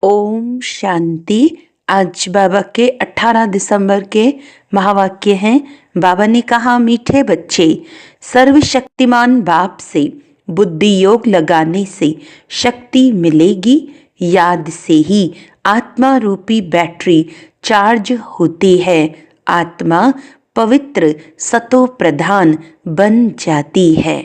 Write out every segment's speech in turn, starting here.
ओम शांति। आज बाबा के 18 दिसंबर के महावाक्य हैं। बाबा ने कहा, मीठे बच्चे, सर्वशक्तिमान बाप से बुद्धि योग लगाने से शक्ति मिलेगी। याद से ही आत्मा रूपी बैटरी चार्ज होती है। आत्मा पवित्र सतो प्रधान बन जाती है।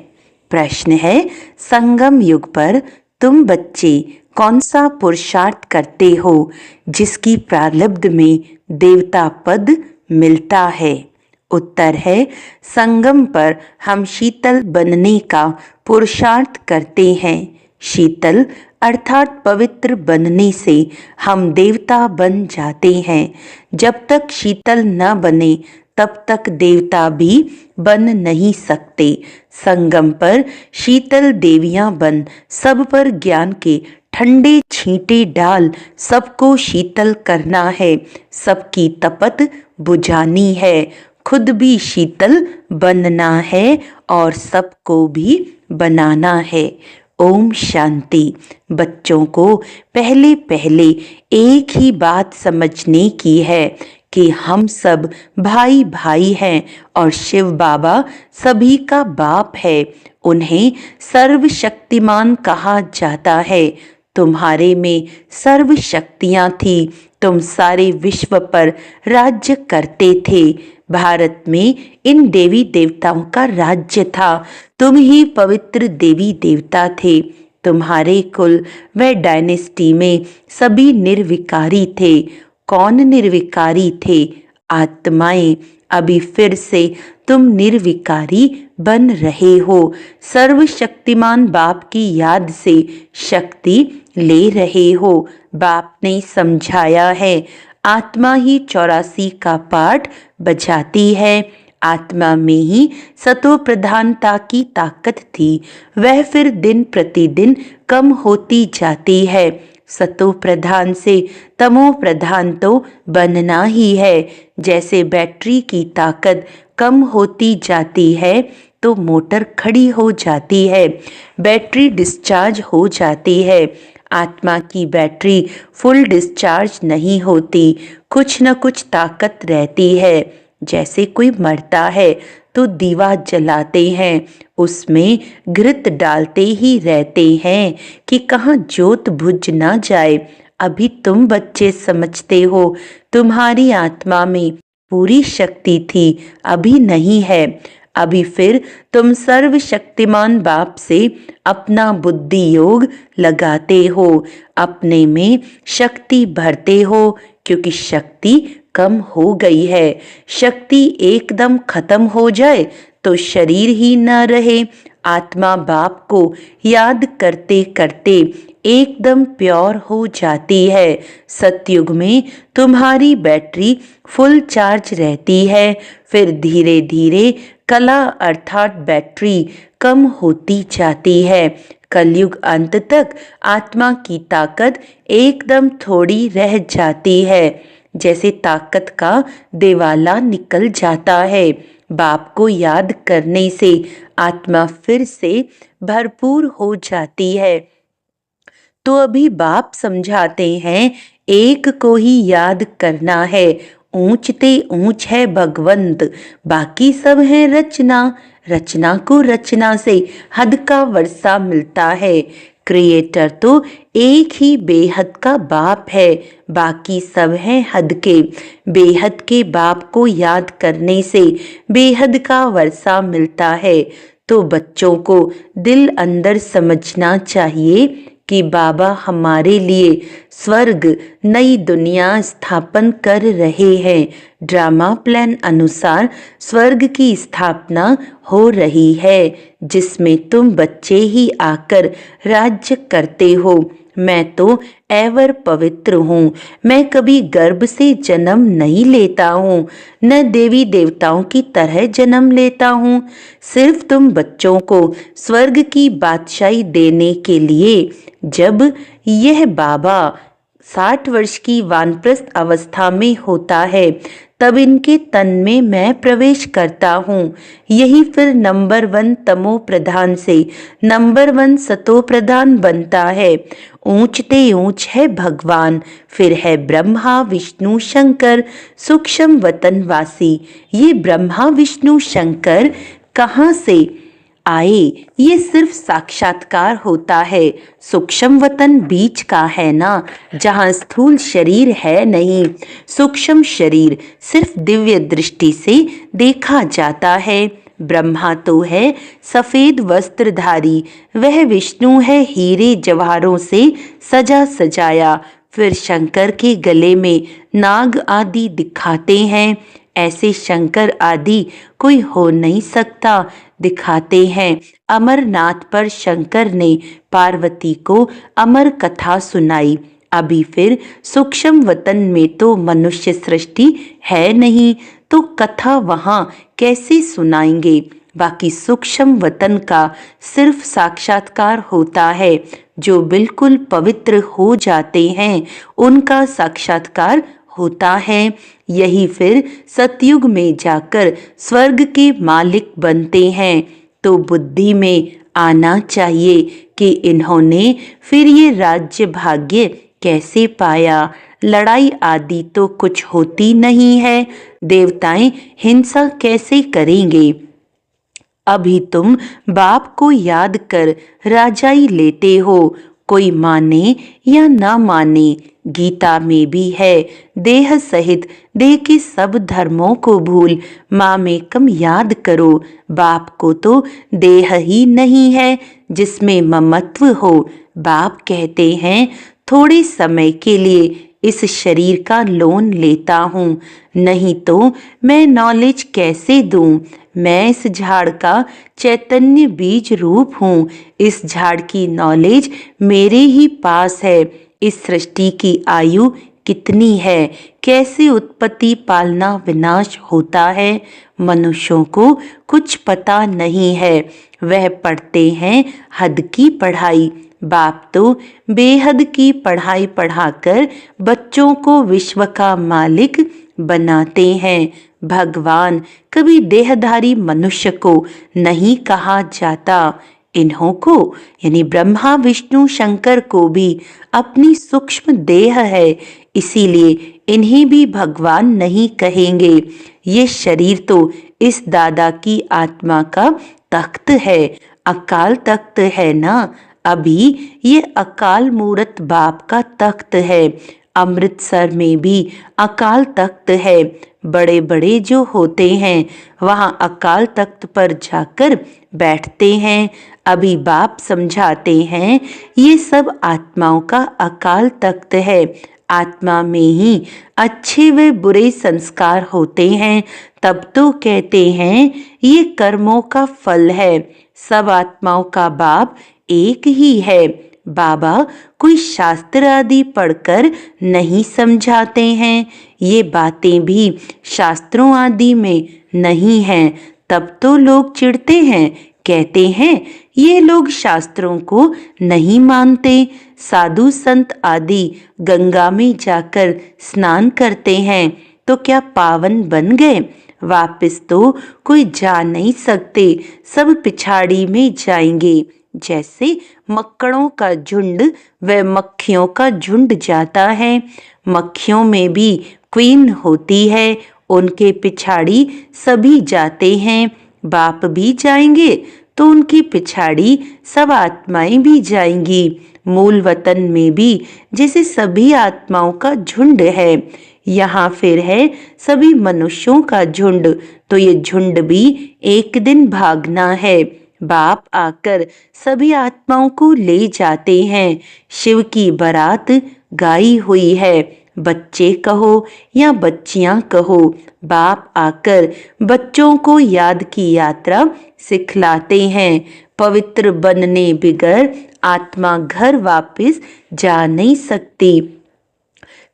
प्रश्न है, संगम युग पर तुम बच्चे कौन सा पुरुषार्थ करते हो जिसकी प्रारब्ध में देवता पद मिलता है? उत्तर है, संगम पर हम शीतल बनने का पुरुषार्थ करते हैं। शीतल अर्थात पवित्र बनने से हम देवता बन जाते हैं। जब तक शीतल न बने तब तक देवता भी बन नहीं सकते। संगम पर शीतल देवियां बन सब पर ज्ञान के ठंडे छींटे डाल सबको शीतल करना है। सबकी तपत बुझानी है। खुद भी शीतल बनना है और सबको भी बनाना है। ओम शांति। बच्चों को पहले पहले एक ही बात समझने की है कि हम सब भाई भाई हैं और शिव बाबा सभी का बाप है। उन्हें सर्वशक्तिमान कहा जाता है। तुम्हारे में सर्व शक्तियां थी। तुम सारे विश्व पर राज्य करते थे। भारत में इन देवी देवताओं का राज्य था। तुम ही पवित्र देवी देवता थे। तुम्हारे कुल व डायनेस्टी में सभी निर्विकारी थे। कौन निर्विकारी थे? आत्माएं। अभी फिर से तुम निर्विकारी बन रहे हो। सर्वशक्तिमान बाप की याद से शक्ति ले रहे हो। बाप ने समझाया है, आत्मा ही 84 का पाठ बजाती है। आत्मा में ही सतो प्रधानता की ताकत थी। वह फिर दिन प्रतिदिन कम होती जाती है। सतो प्रधान से तमो प्रधान तो बनना ही है। जैसे बैटरी की ताकत कम होती जाती है तो मोटर खड़ी हो जाती है, बैटरी डिस्चार्ज हो जाती है। आत्मा की बैटरी फुल डिस्चार्ज नहीं होती, कुछ न कुछ ताकत रहती है। जैसे कोई मरता है तो दीवा जलाते हैं, उसमें घृत डालते ही रहते हैं कि कहाँ ज्योत बुझ ना जाए। अभी तुम बच्चे समझते हो, तुम्हारी आत्मा में पूरी शक्ति थी, अभी नहीं है। अभी फिर तुम सर्वशक्तिमान बाप से अपना बुद्धि योग लगाते हो, अपने में शक्ति भरते हो, क्योंकि शक्ति कम हो गई है। शक्ति एकदम खत्म हो जाए तो शरीर ही न रहे। आत्मा बाप को याद करते करते एकदम प्योर हो जाती है। सतयुग में तुम्हारी बैटरी फुल चार्ज रहती है, फिर धीरे धीरे कला अर्थात बैटरी कम होती जाती है। कलयुग अंत तक आत्मा की ताकत एकदम थोड़ी रह जाती है। जैसे ताकत का देवाला निकल जाता है। बाप को याद करने से आत्मा फिर से भरपूर हो जाती है। तो अभी बाप समझाते हैं, एक को ही याद करना है। ऊंचते ऊंच है भगवंत, बाकी सब है रचना। रचना को रचना से हद का वर्षा मिलता है। क्रिएटर तो एक ही बेहद का बाप है, बाकी सब है हद के। बेहद के बाप को याद करने से बेहद का वर्षा मिलता है। तो बच्चों को दिल अंदर समझना चाहिए कि बाबा हमारे लिए स्वर्ग नई दुनिया स्थापन कर रहे हैं। ड्रामा प्लान अनुसार स्वर्ग की स्थापना हो रही है, जिसमें तुम बच्चे ही आकर राज्य करते हो। मैं तो एवर पवित्र हूँ। मैं कभी गर्भ से जन्म नहीं लेता हूँ, न देवी देवताओं की तरह जन्म लेता हूँ। सिर्फ तुम बच्चों को स्वर्ग की बादशाही देने के लिए जब यह बाबा 60 वर्ष की वानप्रस्थ अवस्था में होता है, तब इनके तन में मैं प्रवेश करता हूँ। यही फिर नंबर 1 तमो प्रधान से नंबर 1 सतो प्रधान बनता है। ऊंचते ऊंच है भगवान, फिर है ब्रह्मा विष्णु शंकर सूक्ष्म वतनवासी। ये ब्रह्मा विष्णु शंकर कहाँ से आए? ये सिर्फ साक्षात्कार होता है। सूक्ष्म वतन बीच का है ना, जहाँ स्थूल शरीर है नहीं। सूक्ष्म शरीर सिर्फ दिव्य दृष्टि से देखा जाता है। ब्रह्मा तो है सफेद वस्त्रधारी, वह विष्णु है हीरे जवाहरों से सजा सजाया। फिर शंकर के गले में नाग आदि दिखाते हैं। ऐसे शंकर आदि कोई हो नहीं सकता, दिखाते हैं। अमरनाथ पर शंकर ने पार्वती को अमर कथा सुनाई। अभी फिर सूक्ष्म वतन में तो मनुष्य सृष्टि है नहीं, तो कथा वहां कैसे सुनाएंगे? बाकी सूक्ष्म वतन का सिर्फ साक्षात्कार होता है। जो बिल्कुल पवित्र हो जाते हैं उनका साक्षात्कार होता है। यही फिर सतयुग में जाकर स्वर्ग के मालिक बनते हैं। तो बुद्धि में आना चाहिए कि इन्होंने फिर ये राज्य भाग्य कैसे पाया। लड़ाई आदि तो कुछ होती नहीं है, देवताएं हिंसा कैसे करेंगे? अभी तुम बाप को याद कर राजाई लेते हो, कोई माने या ना माने। गीता में भी है, देह सहित देह के सब धर्मों को भूल माँ में कम याद करो। बाप को तो देह ही नहीं है जिसमें ममत्व हो। बाप कहते हैं थोड़े समय के लिए इस शरीर का लोन लेता हूँ, नहीं तो मैं नॉलेज कैसे दूँ? मैं इस झाड़ का चैतन्य बीज रूप हूँ। इस झाड़ की नॉलेज मेरे ही पास है। इस सृष्टि की आयु कितनी है, कैसे उत्पत्ति पालना विनाश होता है, मनुष्यों को कुछ पता नहीं है। वह पढ़ते हैं हद की पढ़ाई। बाप तो बेहद की पढ़ाई पढ़ाकर बच्चों को विश्व का मालिक बनाते हैं। भगवान कभी देहधारी मनुष्य को नहीं कहा जाता। इन्हों को यानी ब्रह्मा विष्णु शंकर को भी अपनी सूक्ष्म देह है, इसीलिए इन्हें भी भगवान नहीं कहेंगे। ये शरीर तो इस दादा की आत्मा का तख्त है, अकाल तख्त है ना। अभी ये अकाल मूरत बाप का तख्त है। अमृतसर में भी अकाल तख्त है। बड़े बड़े जो होते हैं वहाँ अकाल तख्त पर जाकर बैठते हैं। अभी बाप समझाते हैं ये सब आत्माओं का अकाल तख्त है। आत्मा में ही अच्छे व बुरे संस्कार होते हैं। तब तो कहते हैं ये कर्मों का फल है। सब आत्माओं का बाप एक ही है। बाबा कोई शास्त्र आदि पढ़कर नहीं समझाते हैं। ये बातें भी शास्त्रों आदि में नहीं हैं। तब तो लोग चिढ़ते हैं, कहते हैं ये लोग शास्त्रों को नहीं मानते। साधु संत आदि गंगा में जाकर स्नान करते हैं तो क्या पावन बन गए? वापस तो कोई जा नहीं सकते, सब पिछाड़ी में जाएंगे। जैसे मक्कड़ों का झुंड व मक्खियों का झुंड जाता है। मक्खियों में भी क्वीन होती है, उनके पिछाड़ी सभी जाते हैं। बाप भी जाएंगे तो उनकी पिछाड़ी सब आत्माएं भी जाएंगी। मूल वतन में भी जैसे सभी आत्माओं का झुंड है, यहाँ फिर है सभी मनुष्यों का झुंड। तो ये झुंड भी एक दिन भागना है। बाप आकर सभी आत्माओं को ले जाते हैं। शिव की बारात गाई हुई है। बच्चे कहो या बच्चियां कहो, बाप आकर बच्चों को याद की यात्रा सिखलाते हैं। पवित्र बनने बिगर आत्मा घर वापस जा नहीं सकती।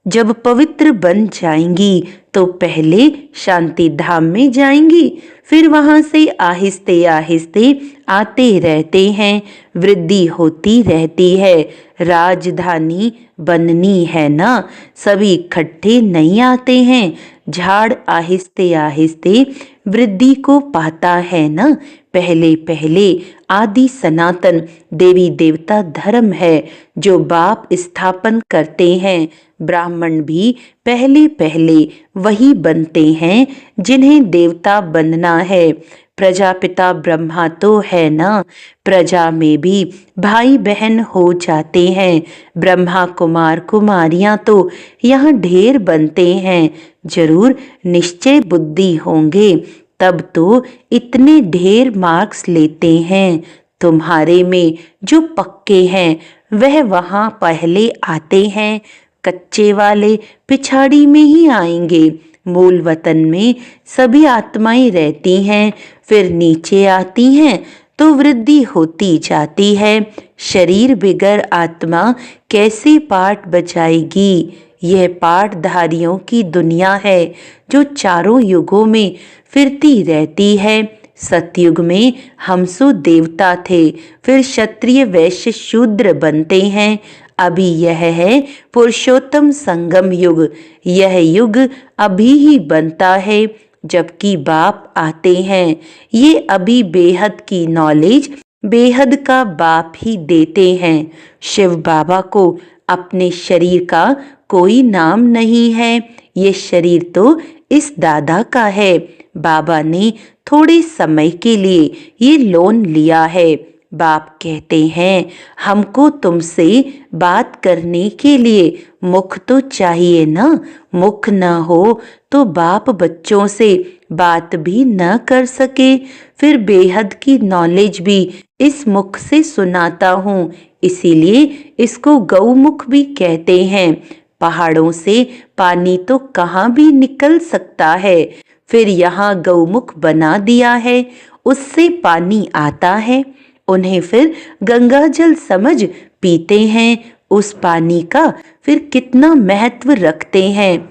जब पवित्र बन जाएंगी तो पहले शांति धाम में जाएंगी, फिर वहां से आहिस्ते आहिस्ते आते रहते हैं, वृद्धि होती रहती है। राजधानी बननी है ना, सभी इकट्ठे नहीं आते हैं। झाड़ आहिस्ते आहिस्ते वृद्धि को पाता है ना। पहले पहले आदि सनातन देवी देवता धर्म है जो बाप स्थापन करते हैं। ब्राह्मण भी पहले पहले वही बनते हैं जिन्हें देवता बनना है। प्रजापिता ब्रह्मा तो है ना, प्रजा में भी भाई बहन हो जाते हैं। ब्रह्मा कुमार कुमारियां तो यहाँ ढेर बनते हैं। जरूर निश्चय बुद्धि होंगे तब तो इतने ढेर मार्क्स लेते हैं। तुम्हारे में जो पक्के हैं वह वहां पहले आते हैं, कच्चे वाले पिछाड़ी में ही आएंगे। मूल वतन में सभी आत्माएं रहती हैं, फिर नीचे आती हैं तो वृद्धि होती जाती है। शरीर बिगर आत्मा कैसे पाठ बजाएगी? यह पाठधारियों की दुनिया है जो चारों युगों में फिरती रहती है। सतयुग में हम सो देवता थे, फिर क्षत्रिय वैश्य शूद्र बनते हैं। अभी यह है पुरुषोत्तम संगम युग। यह युग अभी ही बनता है जबकि बाप आते हैं। ये अभी बेहद की नॉलेज बेहद का बाप ही देते हैं। शिव बाबा को अपने शरीर का कोई नाम नहीं है। ये शरीर तो इस दादा का है। बाबा ने थोड़े समय के लिए ये लोन लिया है। बाप कहते हैं हमको तुमसे बात करने के लिए मुख तो चाहिए ना। मुख न हो तो बाप बच्चों से बात भी न कर सके। फिर बेहद की नॉलेज भी इस मुख से सुनाता हूँ, इसीलिए इसको गौमुख भी कहते हैं। पहाड़ों से पानी तो कहाँ भी निकल सकता है, फिर यहाँ गौमुख बना दिया है, उससे पानी आता है। उन्हें फिर गंगा जल समझ पीते हैं। उस पानी का फिर कितना महत्व रखते हैं।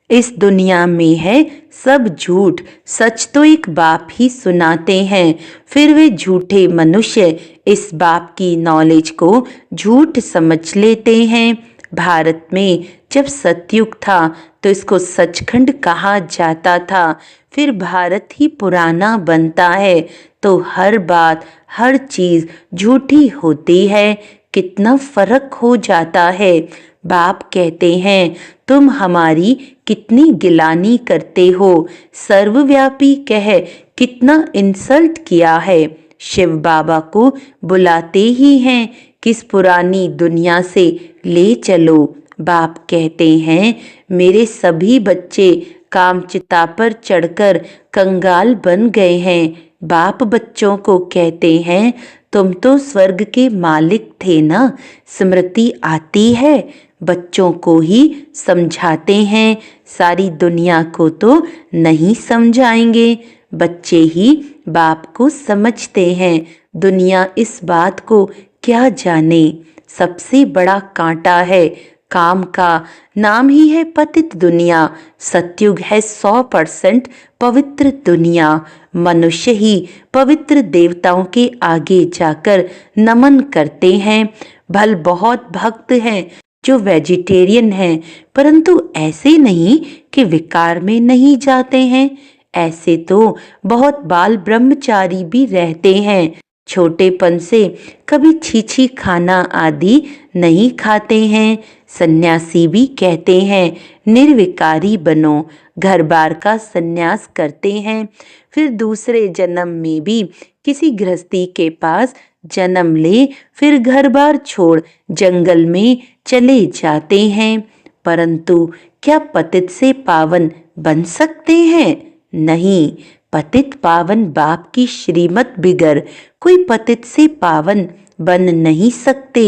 इस दुनिया में है सब झूठ, सच तो एक बाप ही सुनाते हैं। फिर वे झूठे मनुष्य इस बाप की नॉलेज को झूठ समझ लेते हैं। भारत में जब सतयुग था तो इसको सचखंड कहा जाता था। फिर भारत ही पुराना बनता है तो हर बात हर चीज झूठी होती है। कितना फर्क हो जाता है। बाप कहते हैं तुम हमारी कितनी गिलानी करते हो। सर्वव्यापी कह कितना इंसल्ट किया है। शिव बाबा को बुलाते ही हैं किस पुरानी दुनिया से ले चलो। बाप कहते हैं मेरे सभी बच्चे कामचिता पर चढ़कर कंगाल बन गए हैं। बाप बच्चों को कहते हैं तुम तो स्वर्ग के मालिक थे ना। स्मृति आती है, बच्चों को ही समझाते हैं, सारी दुनिया को तो नहीं समझाएंगे। बच्चे ही बाप को समझते हैं, दुनिया इस बात को क्या जाने। सबसे बड़ा कांटा है काम का, नाम ही है पतित दुनिया। सतयुग है 100% पवित्र दुनिया। मनुष्य ही पवित्र देवताओं के आगे जाकर नमन करते हैं। भल बहुत भक्त हैं जो वेजिटेरियन हैं, परंतु ऐसे नहीं कि विकार में नहीं जाते हैं। ऐसे तो बहुत बाल ब्रह्मचारी भी रहते हैं। छोटेपन से कभी छीछी खाना आदि नहीं खाते हैं। सन्यासी भी कहते हैं निर्विकारी बनो, घर बार का सन्यास करते हैं। फिर दूसरे जन्म में भी किसी गृहस्थी के पास जन्म ले, फिर घर बार छोड़ जंगल में चले जाते हैं। परंतु क्या पतित से पावन बन सकते हैं? नहीं, पतित पावन बाप की श्रीमत बिगर कोई पतित से पावन बन नहीं सकते।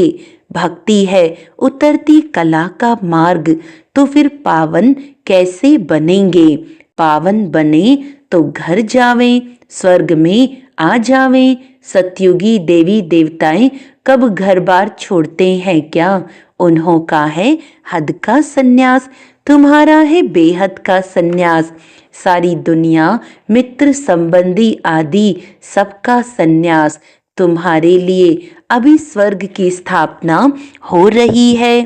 भक्ति है उतरती कला का मार्ग, तो फिर पावन कैसे बनेंगे? पावन बने तो घर जावें, स्वर्ग में आ जावें, सतयुगी देवी देवताएं कब घर बार छोड़ते हैं क्या? उन्हों का है हद का सन्यास, तुम्हारा है बेहद का सन्यास। सारी दुनिया मित्र संबंधी आदि सबका सन्यास, तुम्हारे लिए अभी स्वर्ग की स्थापना हो रही है।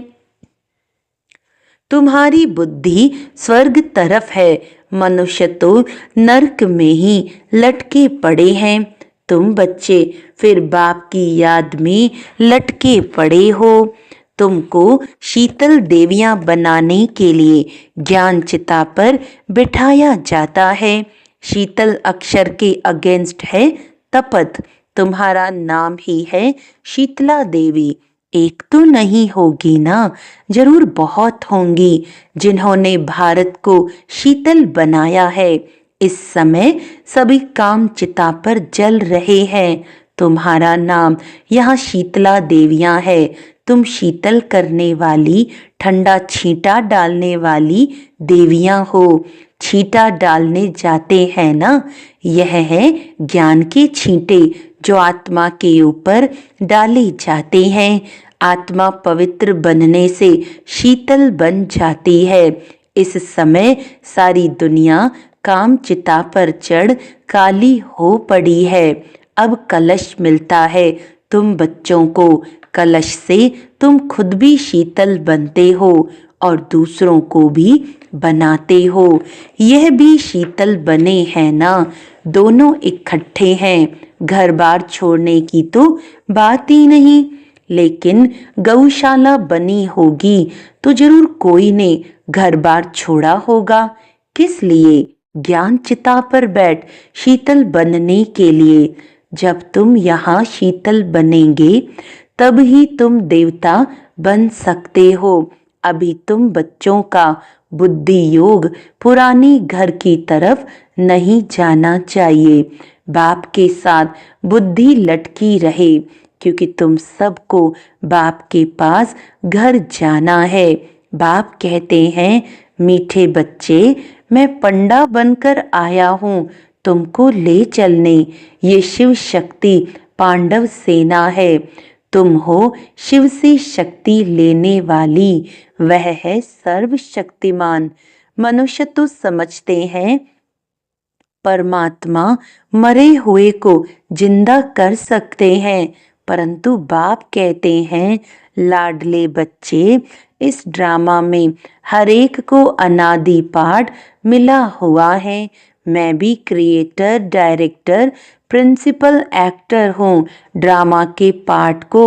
तुम्हारी बुद्धि स्वर्ग तरफ है, मनुष्य तो नरक में ही लटके पड़े हैं। तुम बच्चे फिर बाप की याद में लटके पड़े हो। तुमको शीतल देवियां बनाने के लिए ज्ञान चिता पर बिठाया जाता है। शीतल अक्षर के अगेंस्ट है तपत, तुम्हारा नाम ही है शीतला देवी। एक तो नहीं होगी ना, जरूर बहुत होंगी जिन्होंने भारत को शीतल बनाया है। इस समय सभी काम चिता पर जल रहे हैं। तुम्हारा नाम यहाँ शीतला देवियां है। तुम शीतल करने वाली, ठंडा छींटा डालने वाली देवियां हो। छींटा डालने जाते हैं ना, यह है ज्ञान के छींटे जो आत्मा के ऊपर डाले जाते हैं। आत्मा पवित्र बनने से शीतल बन जाती है। इस समय सारी दुनिया काम चिता पर चढ़ काली हो पड़ी है। अब कलश मिलता है तुम बच्चों को, कलश से तुम खुद भी शीतल बनते हो और दूसरों को भी बनाते हो। यह भी शीतल बने हैं ना, दोनों इकट्ठे हैं। घर बार छोड़ने की तो बात ही नहीं, लेकिन गौशाला बनी होगी तो जरूर कोई ने घर बार छोड़ा होगा। किस लिए? ज्ञान चिता पर बैठ शीतल बनने के लिए। जब तुम यहाँ शीतल बनेंगे तब ही तुम देवता बन सकते हो। अभी तुम बच्चों का बुद्धि योग पुरानी घर की तरफ नहीं जाना चाहिए। बाप के साथ बुद्धि लटकी रहे, क्योंकि तुम सबको बाप के पास घर जाना है। बाप कहते हैं, मीठे बच्चे, मैं पंडा बनकर आया हूँ तुमको ले चलने। ये शिव शक्ति पांडव सेना है। तुम हो शिव से शक्ति लेने वाली, वह है सर्वशक्तिमान। मनुष्य तो समझते हैं परमात्मा मरे हुए को जिंदा कर सकते हैं, परंतु बाप कहते हैं, लाडले बच्चे, इस ड्रामा में हर एक को अनादि पाठ मिला हुआ है। मैं भी क्रिएटर, डायरेक्टर, प्रिंसिपल एक्टर हूँ। ड्रामा के पार्ट को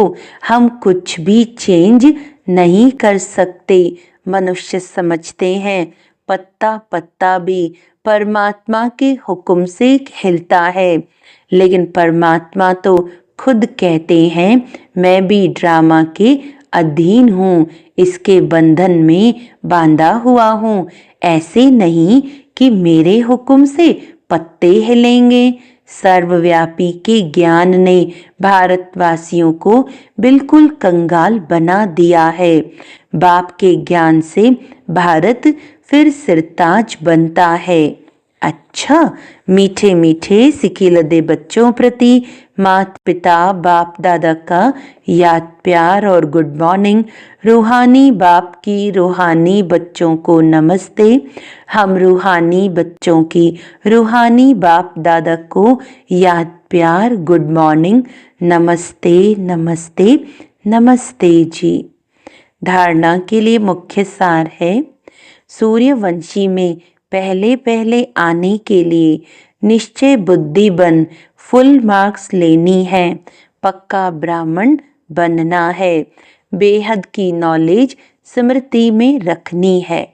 हम कुछ भी चेंज नहीं कर सकते। मनुष्य समझते हैं पत्ता पत्ता भी परमात्मा के हुक्म से हिलता है, लेकिन परमात्मा तो खुद कहते हैं, मैं भी ड्रामा के अधीन हूँ, इसके बंधन में बांधा हुआ हूँ। ऐसे नहीं कि मेरे हुक्म से पत्ते हिलेंगे। सर्वव्यापी के ज्ञान ने भारतवासियों को बिल्कुल कंगाल बना दिया है। बाप के ज्ञान से भारत फिर सिरताज बनता है। अच्छा, मीठे मीठे सिकिलदे बच्चों प्रति माता पिता बाप दादा का याद प्यार और गुड मॉर्निंग। रूहानी बाप की रूहानी बच्चों को नमस्ते। हम रूहानी बच्चों की रूहानी बाप दादा को याद प्यार गुड मॉर्निंग, नमस्ते नमस्ते नमस्ते जी। धारणा के लिए मुख्य सार है, सूर्यवंशी में पहले पहले आने के लिए निश्चय बुद्धि बन फुल मार्क्स लेनी है। पक्का ब्राह्मण बनना है। बेहद की नॉलेज स्मृति में रखनी है।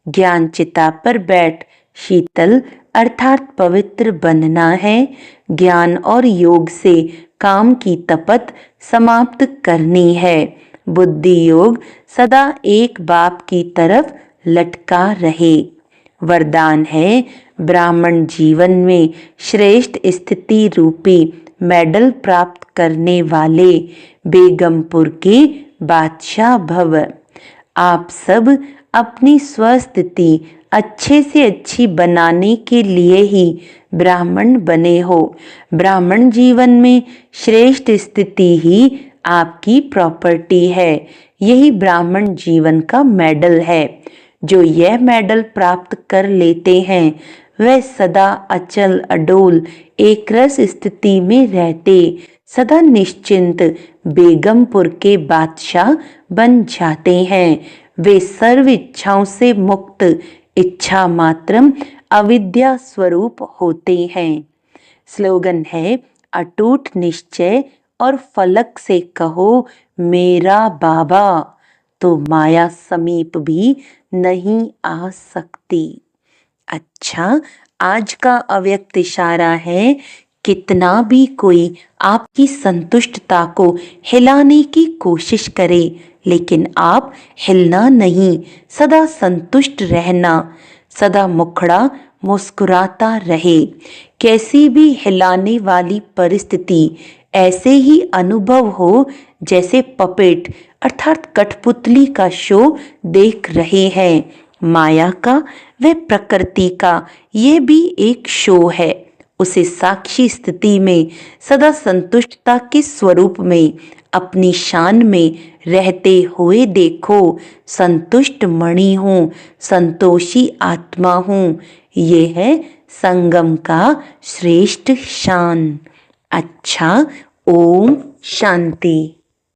ज्ञान चिता पर बैठ शीतल अर्थात पवित्र बनना है। ज्ञान और योग से काम की तपत समाप्त करनी है। बुद्धि योग सदा एक बाप की तरफ लटका रहे। वरदान है, ब्राह्मण जीवन में श्रेष्ठ स्थिति रूपी मेडल प्राप्त करने वाले बेगमपुर के बादशाह भव। आप सब अपनी स्वस्थिति अच्छे से अच्छी बनाने के लिए ही ब्राह्मण बने हो। ब्राह्मण जीवन में श्रेष्ठ स्थिति ही आपकी प्रॉपर्टी है। यही ब्राह्मण जीवन का मेडल है। जो यह मेडल प्राप्त कर लेते हैं वह सदा अचल अडोल एकरस स्थिति में रहते, सदा निश्चिंत बेगमपुर के बादशाह बन जाते हैं। वे सर्व इच्छाओं से मुक्त इच्छा मात्रम अविद्या स्वरूप होते हैं। स्लोगन है, अटूट निश्चय और फलक से कहो मेरा बाबा, तो माया समीप भी नहीं आ सकती। अच्छा, आज का अव्यक्त इशारा है, कितना भी कोई आपकी संतुष्टता को हिलाने की कोशिश करे, लेकिन आप हिलना नहीं, सदा संतुष्ट रहना, सदा मुखड़ा मुस्कुराता रहे। कैसी भी हिलाने वाली परिस्थिति ऐसे ही अनुभव हो जैसे पपेट अर्थात कठपुतली का शो देख रहे हैं। माया का व प्रकृति का ये भी एक शो है। उसे साक्षी स्थिति में सदा संतुष्टता के स्वरूप में अपनी शान में रहते हुए देखो। संतुष्ट मणि हूँ, संतोषी आत्मा हूँ, ये है संगम का श्रेष्ठ शान। अच्छा, ओम शांति।